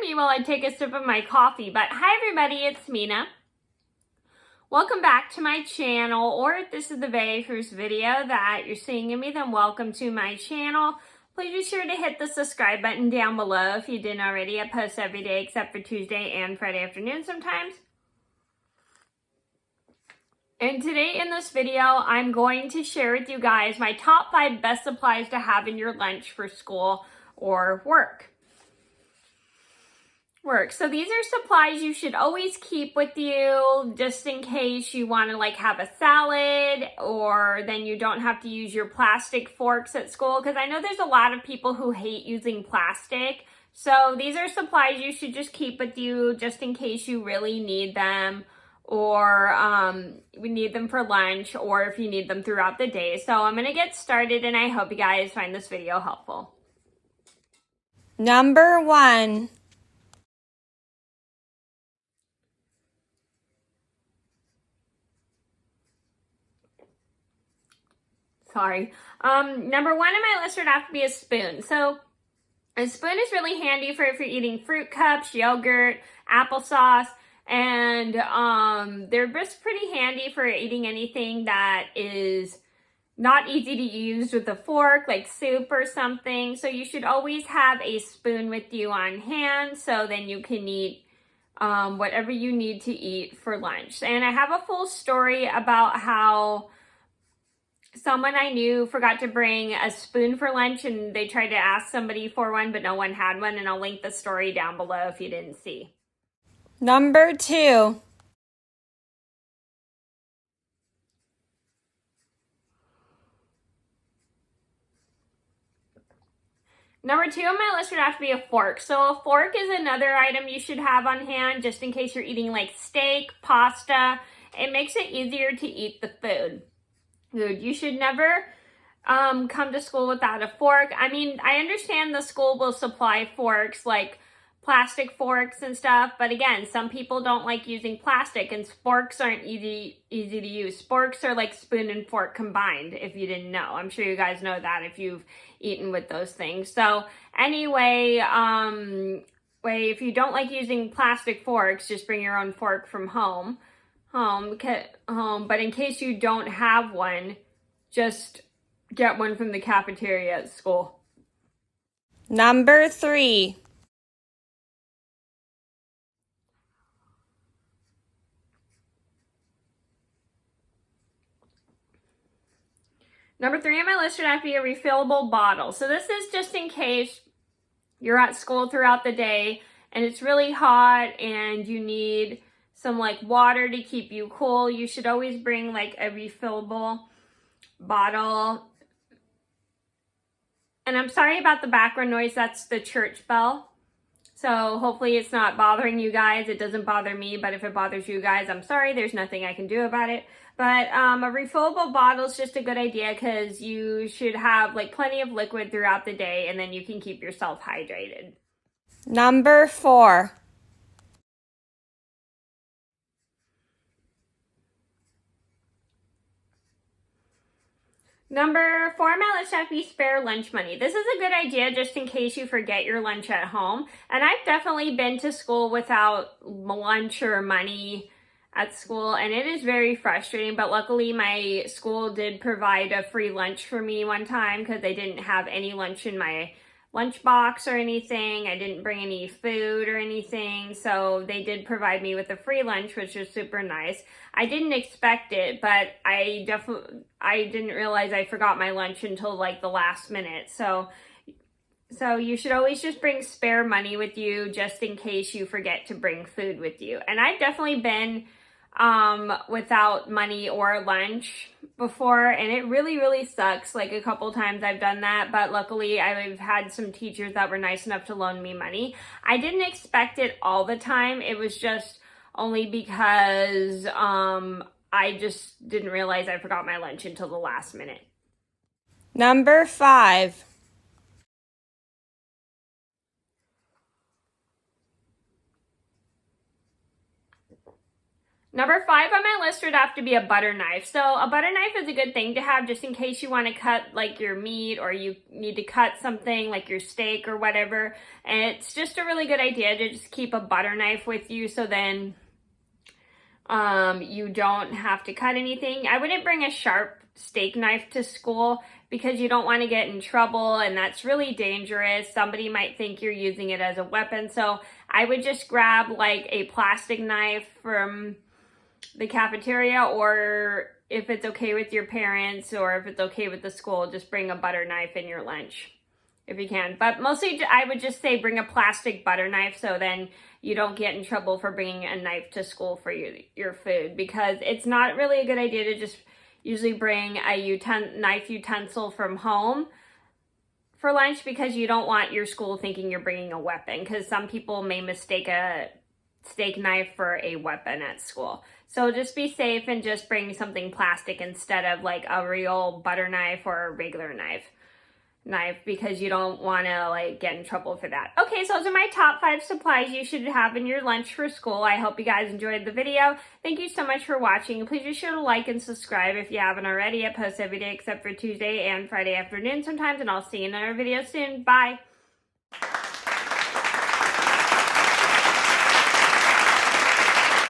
me while I take a sip of my coffee. But hi everybody, it's Mena. Welcome back to my channel, or if this is the very first video that you're seeing of me, then welcome to my channel. Please be sure to hit the subscribe button down below if you didn't already. I post every day except for Tuesday and Friday afternoon sometimes. And today in this video, I'm going to share with you guys my top 5 best supplies to have in your lunch for school or work. So these are supplies you should always keep with you just in case you want to have a salad, or then you don't have to use your plastic forks at school, because I know there's a lot of people who hate using plastic. So these are supplies you should just keep with you just in case you really need them, or we need them for lunch, or if you need them throughout the day. So I'm going to get started, and I hope you guys find this video helpful. Number 1. Number 1 on my list would have to be a spoon. So a spoon is really handy for if you're eating fruit cups, yogurt, applesauce, and they're just pretty handy for eating anything that is not easy to use with a fork, like soup or something. So you should always have a spoon with you on hand, so then you can eat whatever you need to eat for lunch. And I have a full story about how someone I knew forgot to bring a spoon for lunch, and they tried to ask somebody for one, but no one had one, and I'll link the story down below if you didn't see. Number 2. Number 2 on my list would have to be a fork. So a fork is another item you should have on hand just in case you're eating like steak, pasta. It makes it easier to eat the food. You should never come to school without a fork. I mean, I understand the school will supply forks, like plastic forks and stuff, but again, some people don't like using plastic, and forks aren't easy to use. Forks are like spoon and fork combined, if you didn't know. I'm sure you guys know that if you've eaten with those things. So anyway, if you don't like using plastic forks, just bring your own fork from home. But in case you don't have one, just get one from the cafeteria at school. Number 3. Number 3 on my list should have to be a refillable bottle. So this is just in case you're at school throughout the day and it's really hot and you need some water to keep you cool. You should always bring a refillable bottle. And I'm sorry about the background noise. That's the church bell. So hopefully it's not bothering you guys. It doesn't bother me, but if it bothers you guys, I'm sorry. There's nothing I can do about it. But a refillable bottle is just a good idea because you should have plenty of liquid throughout the day, and then you can keep yourself hydrated. Number 4. Number 4 on my list has to be spare lunch money. This is a good idea just in case you forget your lunch at home. And I've definitely been to school without lunch or money at school, and it is very frustrating. But luckily my school did provide a free lunch for me one time because they didn't have any lunch in my lunch box or anything. I didn't bring any food or anything, so they did provide me with a free lunch, which was super nice. I didn't expect it, but I didn't realize I forgot my lunch until the last minute. So you should always just bring spare money with you just in case you forget to bring food with you. And I've definitely been without money or lunch before, and it really sucks. A couple times I've done that, but luckily I've had some teachers that were nice enough to loan me money. I didn't expect it all the time. It was just only because I just didn't realize I forgot my lunch until the last minute. Number 5. Number 5 on my list would have to be a butter knife. So a butter knife is a good thing to have just in case you want to cut like your meat or you need to cut something like your steak or whatever. And it's just a really good idea to just keep a butter knife with you so then you don't have to cut anything. I wouldn't bring a sharp steak knife to school because you don't want to get in trouble and that's really dangerous. Somebody might think you're using it as a weapon. So I would just grab like a plastic knife from the cafeteria, or if it's okay with your parents or if it's okay with the school, just bring a butter knife in your lunch if you can. But mostly I would just say bring a plastic butter knife so then you don't get in trouble for bringing a knife to school for your food, because it's not really a good idea to just usually bring a knife utensil from home for lunch, because you don't want your school thinking you're bringing a weapon, because some people may mistake a steak knife for a weapon at school. So just be safe and just bring something plastic instead of like a real butter knife or a regular knife, because you don't want to like get in trouble for that. Okay, so those are my top 5 supplies you should have in your lunch for school. I hope you guys enjoyed the video. Thank you so much for watching. Please be sure to like and subscribe if you haven't already. I post every day except for Tuesday and Friday afternoon sometimes, and I'll see you in another video soon. Bye.